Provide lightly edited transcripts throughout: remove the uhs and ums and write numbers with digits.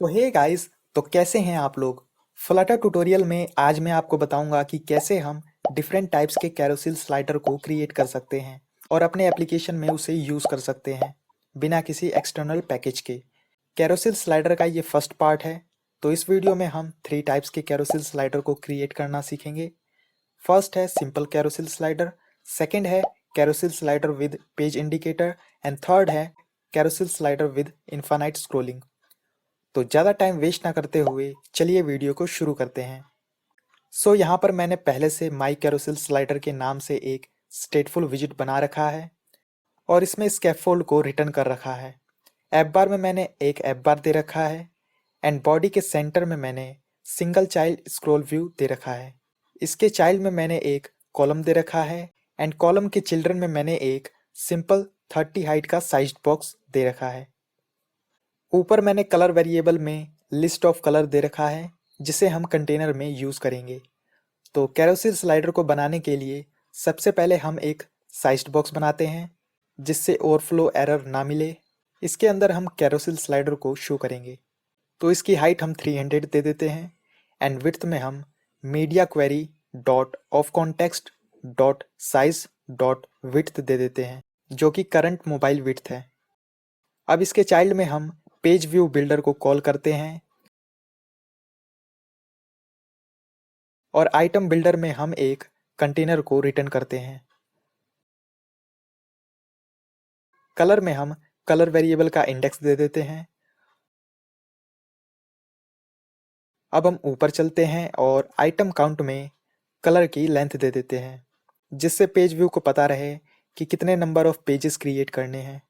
तो hey guys, तो कैसे हैं आप लोग। फ्लटर ट्यूटोरियल में आज मैं आपको बताऊंगा कि कैसे हम डिफरेंट टाइप्स के कैरोसिल स्लाइडर को क्रिएट कर सकते हैं और अपने एप्लीकेशन में उसे यूज़ कर सकते हैं बिना किसी एक्सटर्नल पैकेज के। कैरोसिल स्लाइडर का ये फर्स्ट पार्ट है। तो इस वीडियो में हम 3 टाइप्स के कैरोसिल स्लाइडर को क्रिएट करना सीखेंगे। फर्स्ट है सिंपल कैरोसिल स्लाइडर, सेकेंड है carousel slider with page indicator and third है carousel slider with infinite scrolling. तो ज़्यादा टाइम वेस्ट ना करते हुए चलिए वीडियो को शुरू करते हैं। यहाँ पर मैंने पहले से माई कैरोसिल स्लाइडर के नाम से एक स्टेटफुल विजिट बना रखा है और इसमें स्कैफोल्ड को रिटर्न कर रखा है। ऐप बार में मैंने एक ऐप बार दे रखा है एंड बॉडी के सेंटर में मैंने सिंगल चाइल्ड स्क्रॉल व्यू दे रखा है। इसके चाइल्ड में मैंने एक कॉलम दे रखा है एंड कॉलम के चिल्ड्रन में मैंने एक सिंपल 30 हाइट का साइज्ड बॉक्स दे रखा है। ऊपर मैंने कलर वेरिएबल में लिस्ट ऑफ कलर दे रखा है जिसे हम कंटेनर में यूज़ करेंगे। तो कैरोसिल स्लाइडर को बनाने के लिए सबसे पहले हम एक साइज्ड बॉक्स बनाते हैं जिससे ओवरफ्लो एरर ना मिले। इसके अंदर हम कैरोसिल स्लाइडर को शो करेंगे। तो इसकी हाइट हम 300 दे देते हैं एंड विड्थ में हम media query dot of context dot size dot width दे देते हैं जो कि करंट मोबाइल विड्थ है। अब इसके चाइल्ड में हम पेज व्यू बिल्डर को कॉल करते हैं और आइटम बिल्डर में हम एक कंटेनर को रिटर्न करते हैं। कलर में हम कलर वेरिएबल का इंडेक्स दे देते हैं। अब हम ऊपर चलते हैं और आइटम काउंट में कलर की लेंथ दे देते हैं जिससे पेज व्यू को पता रहे कि कितने नंबर ऑफ पेजेस क्रिएट करने हैं।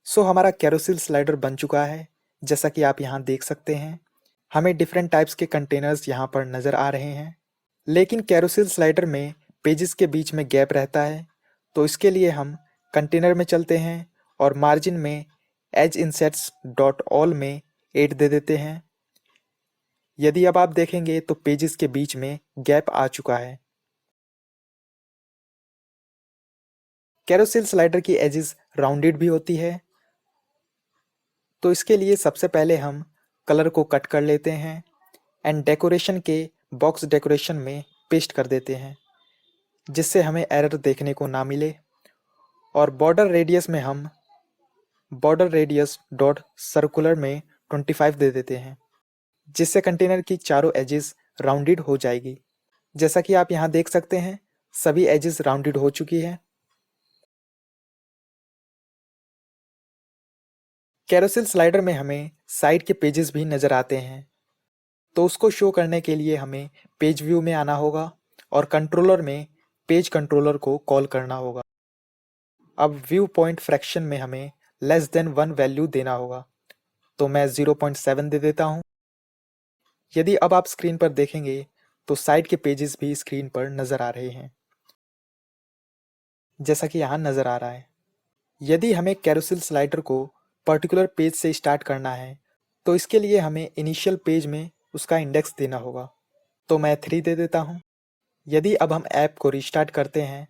हमारा कैरोसिल स्लाइडर बन चुका है जैसा कि आप यहाँ देख सकते हैं। हमें डिफरेंट टाइप्स के कंटेनर्स यहाँ पर नज़र आ रहे हैं, लेकिन कैरोसिल स्लाइडर में पेजेस के बीच में गैप रहता है। तो इसके लिए हम कंटेनर में चलते हैं और मार्जिन में एज इंसेट्स डॉट ऑल में 8 दे देते हैं। यदि अब आप देखेंगे तो पेजेस के बीच में गैप आ चुका है। कैरोसिल स्लाइडर की एजेस राउंडेड भी होती है। तो इसके लिए सबसे पहले हम कलर को कट कर लेते हैं एंड डेकोरेशन के बॉक्स डेकोरेशन में पेस्ट कर देते हैं जिससे हमें एरर देखने को ना मिले। और बॉर्डर रेडियस में हम बॉर्डर रेडियस डॉट सर्कुलर में 25 दे देते हैं जिससे कंटेनर की चारों एजेस राउंडेड हो जाएगी। जैसा कि आप यहाँ देख सकते हैं सभी एजेस राउंडेड हो चुकी है। कैरोसिल स्लाइडर में हमें साइड के पेजेस भी नज़र आते हैं। तो उसको शो करने के लिए हमें पेज व्यू में आना होगा और कंट्रोलर में पेज कंट्रोलर को कॉल करना होगा। अब व्यू पॉइंट फ्रैक्शन में हमें लेस देन 1 वैल्यू देना होगा। तो मैं 0.7 दे देता हूँ। यदि अब आप स्क्रीन पर देखेंगे तो साइड के पेजेस भी स्क्रीन पर नज़र आ रहे हैं जैसा कि यहाँ नज़र आ रहा है। यदि हमें कैरोसिल स्लाइडर को पर्टिकुलर पेज से स्टार्ट करना है तो इसके लिए हमें इनिशियल पेज में उसका इंडेक्स देना होगा। तो मैं 3 दे देता हूँ। यदि अब हम ऐप को रिस्टार्ट करते हैं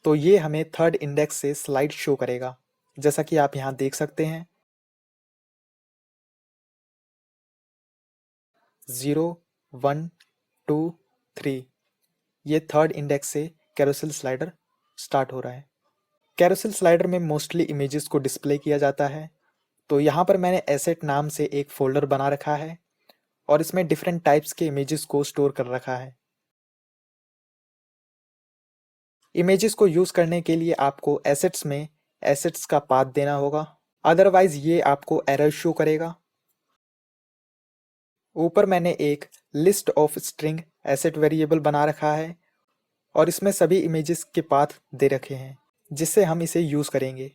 तो ये हमें थर्ड इंडेक्स से स्लाइड शो करेगा जैसा कि आप यहाँ देख सकते हैं 0, 1, 2, 3। ये थर्ड इंडेक्स से कैरोसिल स्लाइडर स्टार्ट हो रहा है। कैरोसिल स्लाइडर में मोस्टली इमेजेस को डिस्प्ले किया जाता है। तो यहाँ पर मैंने एसेट नाम से एक फोल्डर बना रखा है और इसमें डिफरेंट टाइप्स के इमेजेस को स्टोर कर रखा है। इमेजेस को यूज़ करने के लिए आपको एसेट्स में एसेट्स का पाथ देना होगा, अदरवाइज ये आपको एरर शो करेगा। ऊपर मैंने एक list of string asset variable बना रखा है और इसमें सभी इमेजेस के पाथ दे रखे हैं जिससे हम इसे यूज़ करेंगे।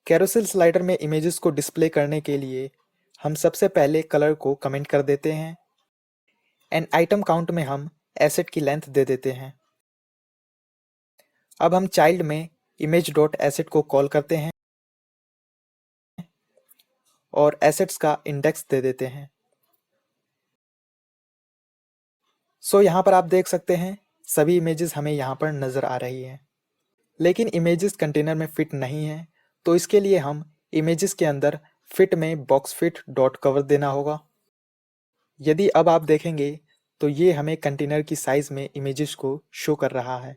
कैरोसिल स्लाइडर में इमेजेस को डिस्प्ले करने के लिए हम सबसे पहले कलर को कमेंट कर देते हैं एंड आइटम काउंट में हम एसेट की लेंथ दे देते हैं। अब हम चाइल्ड में इमेज डॉट एसेट को कॉल करते हैं और एसेट्स का इंडेक्स दे देते हैं। यहाँ पर आप देख सकते हैं सभी इमेजेस हमें यहाँ पर नज़र आ रही हैं। लेकिन इमेजेस कंटेनर में फिट नहीं है, तो इसके लिए हम इमेजेस के अंदर फिट में बॉक्स फिट डॉट कवर देना होगा। यदि अब आप देखेंगे तो ये हमें कंटेनर की साइज में इमेजेस को शो कर रहा है।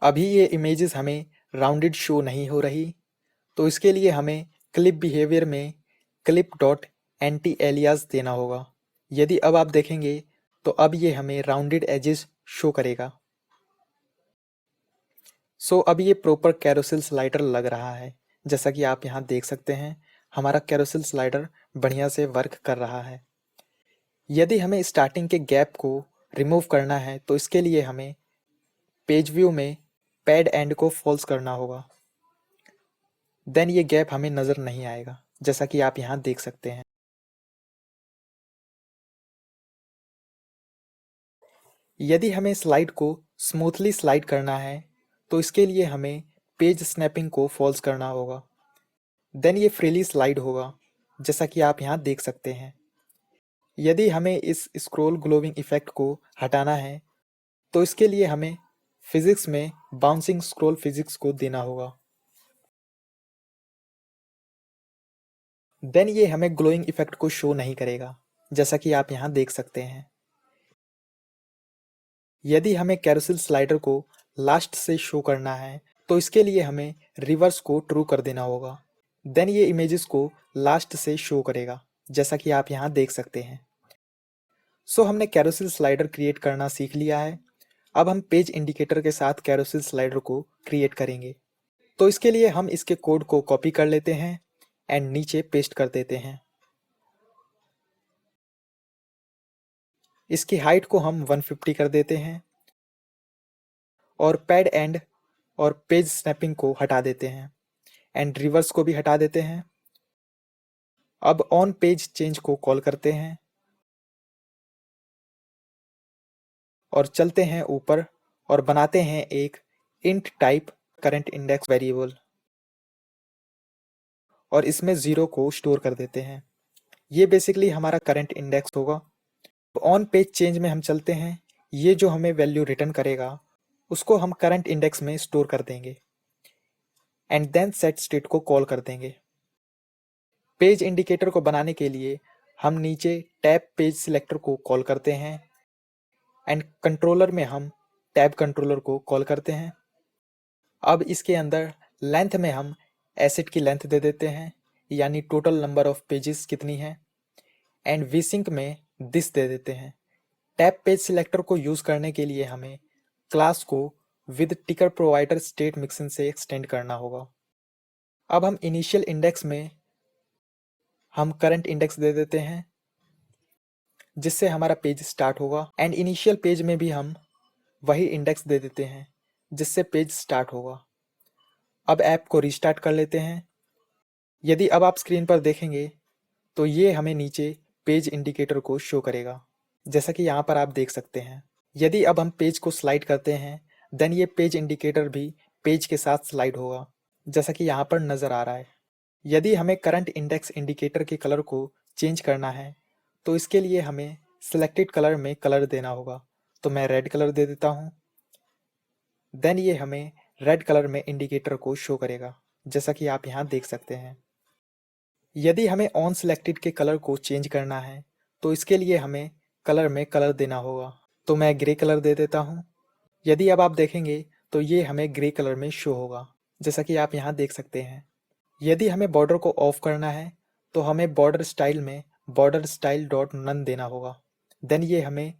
अभी ये इमेजेस हमें राउंडेड शो नहीं हो रही, तो इसके लिए हमें क्लिप बिहेवियर में क्लिप डॉट एंटी एलियास देना होगा। यदि अब आप देखेंगे तो अब ये हमें राउंडेड एजेस शो करेगा। सो अब ये प्रॉपर कैरोसेल स्लाइडर लग रहा है। जैसा कि आप यहाँ देख सकते हैं, हमारा कैरोसेल स्लाइडर बढ़िया से वर्क कर रहा है। यदि हमें स्टार्टिंग के गैप को रिमूव करना है, तो इसके लिए हमें पेज व्यू में पैड एंड को फॉल्स करना होगा। देन ये गैप हमें नज़र नहीं आएगा, जैसा कि आप यहाँ देख सकते हैं। यदि हमें स्लाइड को स्मूथली स्लाइड करना है, तो इसके लिए हमें पेज स्नैपिंग को फॉल्स करना होगा। देन ये फ्रीली स्लाइड होगा, जैसा कि आप यहाँ देख सकते हैं। यदि हमें इस स्क्रॉल ग्लोविंग इफेक्ट को हटाना है, तो इसके लिए हमें फिजिक्स में बाउंसिंग स्क्रॉल फिजिक्स को देना होगा। देन ये हमें ग्लोइंग इफेक्ट को शो नहीं करेगा, जैसा कि आप यहाँ देख सकते हैं। यदि हमें कैरोसेल स्लाइडर को लास्ट से शो करना है, तो इसके लिए हमें रिवर्स को ट्रू कर देना होगा। देन ये इमेजेस को लास्ट से शो करेगा, जैसा कि आप यहाँ देख सकते हैं। सो हमने कैरोसेल स्लाइडर क्रिएट करना सीख लिया है। अब हम पेज इंडिकेटर के साथ कैरोसेल स्लाइडर को क्रिएट करेंगे। तो इसके लिए हम इसके कोड को कॉपी कर लेते हैं एंड नीचे पेस्ट कर देते हैं। इसकी हाइट को हम 150 कर देते हैं और पैड एंड और पेज स्नैपिंग को हटा देते हैं एंड रिवर्स को भी हटा देते हैं। अब ऑन पेज चेंज को कॉल करते हैं और चलते हैं ऊपर और बनाते हैं एक int type current index variable और इसमें 0 को स्टोर कर देते हैं। ये बेसिकली हमारा करंट इंडेक्स होगा। ऑन पेज चेंज में हम चलते हैं, ये जो हमें वैल्यू रिटर्न करेगा उसको हम करंट इंडेक्स में स्टोर कर देंगे एंड देन सेट स्टेट को कॉल कर देंगे। पेज इंडिकेटर को बनाने के लिए हम नीचे टैब पेज सिलेक्टर को कॉल करते हैं एंड कंट्रोलर में हम टैब कंट्रोलर को कॉल करते हैं। अब इसके अंदर लेंथ में हम एसेट की लेंथ दे देते हैं, यानी टोटल नंबर ऑफ पेजेस कितनी है, एंड वीसिंक में दिस दे देते हैं। टैब पेज सिलेक्टर को यूज करने के लिए हमें क्लास को विद टिकर प्रोवाइडर स्टेट मिक्सिंग से एक्सटेंड करना होगा। अब हम इनिशियल इंडेक्स में हम करंट इंडेक्स दे देते हैं, जिससे हमारा पेज स्टार्ट होगा एंड इनिशियल पेज में भी हम वही इंडेक्स दे देते हैं जिससे पेज स्टार्ट होगा। अब ऐप को रीस्टार्ट कर लेते हैं। यदि अब आप स्क्रीन पर देखेंगे तो ये हमें नीचे पेज इंडिकेटर को शो करेगा, जैसा कि यहाँ पर आप देख सकते हैं। यदि अब हम पेज को स्लाइड करते हैं, देन ये पेज इंडिकेटर भी पेज के साथ स्लाइड होगा, जैसा कि यहाँ पर नज़र आ रहा है। यदि हमें करंट इंडेक्स इंडिकेटर के कलर को चेंज करना है, तो इसके लिए हमें सिलेक्टेड कलर में कलर देना होगा। तो मैं रेड कलर दे देता हूँ। देन ये हमें रेड कलर में इंडिकेटर को शो करेगा, जैसा कि आप यहाँ देख सकते हैं। यदि हमें ऑन सिलेक्टेड के कलर को चेंज करना है, तो इसके लिए हमें कलर में कलर देना होगा। तो मैं ग्रे कलर दे देता हूँ। यदि अब आप देखेंगे तो ये हमें ग्रे कलर में शो होगा, जैसा कि आप यहाँ देख सकते हैं। यदि हमें बॉर्डर को ऑफ करना है, तो हमें बॉर्डर स्टाइल में बॉर्डर स्टाइल डॉट नन देना होगा। देन ये हमें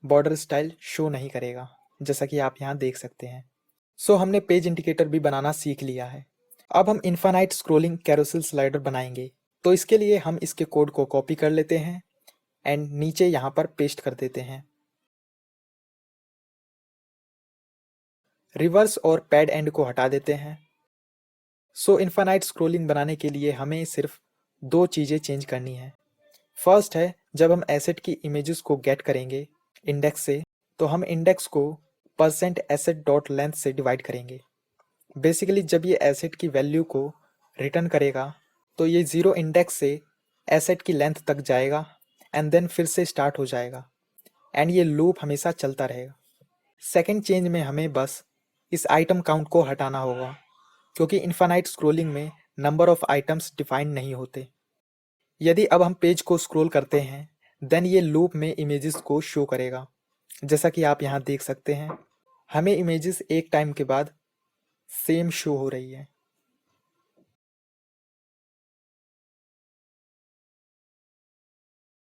बॉर्डर स्टाइल शो नहीं करेगा, जैसा कि आप यहाँ देख सकते हैं। सो हमने पेज इंडिकेटर भी बनाना सीख लिया है। अब हम इन्फानाइट स्क्रोलिंग कैरोसेल स्लाइडर बनाएंगे। तो इसके लिए हम इसके कोड को कॉपी कर लेते हैं एंड नीचे यहाँ पर पेस्ट कर देते हैं। रिवर्स और पैड एंड को हटा देते हैं। सो इन्फानाइट स्क्रोलिंग बनाने के लिए हमें सिर्फ दो चीज़ें चेंज करनी है। फर्स्ट है, जब हम एसेट की इमेजेस को गेट करेंगे इंडेक्स से, तो हम इंडेक्स को परसेंट एसेट डॉट लेंथ से डिवाइड करेंगे। बेसिकली जब ये एसेट की वैल्यू को रिटर्न करेगा, तो ये 0 इंडेक्स से एसेट की लेंथ तक जाएगा एंड देन फिर से स्टार्ट हो जाएगा एंड ये लूप हमेशा चलता रहेगा। सेकेंड चेंज में हमें बस इस आइटम काउंट को हटाना होगा, क्योंकि इन्फानाइट स्क्रोलिंग में नंबर ऑफ आइटम्स डिफाइन नहीं होते। यदि अब हम पेज को स्क्रॉल करते हैं, देन ये लूप में इमेजेस को शो करेगा। जैसा कि आप यहाँ देख सकते हैं, हमें इमेजेस एक टाइम के बाद सेम शो हो रही है।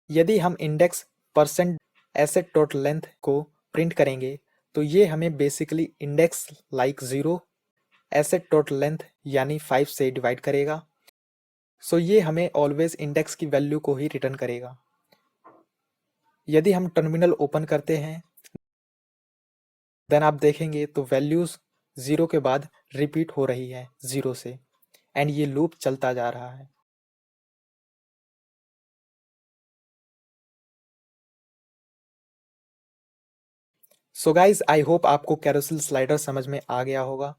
यदि हम index percent asset dot length को प्रिंट करेंगे, तो ये हमें basically index like 0 asset dot length यानी 5 से डिवाइड करेगा। सो ये हमें ऑलवेज इंडेक्स की वैल्यू को ही रिटर्न करेगा। यदि हम टर्मिनल ओपन करते हैं, देन आप देखेंगे तो वैल्यूज 0 के बाद रिपीट हो रही है 0 से, एंड ये लूप चलता जा रहा है। सो गाइज, आई होप आपको कैरोसेल स्लाइडर समझ में आ गया होगा।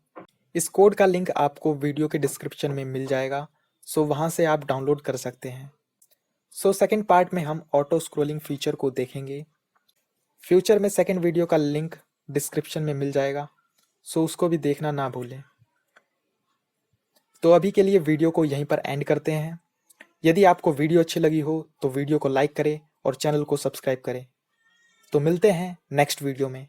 इस कोड का लिंक आपको वीडियो के डिस्क्रिप्शन में मिल जाएगा, सो वहाँ से आप डाउनलोड कर सकते हैं। सो सेकेंड पार्ट में हम ऑटो स्क्रोलिंग फीचर को देखेंगे। फ्यूचर में सेकेंड वीडियो का लिंक डिस्क्रिप्शन में मिल जाएगा, सो उसको भी देखना ना भूलें। तो अभी के लिए वीडियो को यहीं पर एंड करते हैं। यदि आपको वीडियो अच्छी लगी हो तो वीडियो को लाइक करें और चैनल को सब्सक्राइब करें। तो मिलते हैं नेक्स्ट वीडियो में।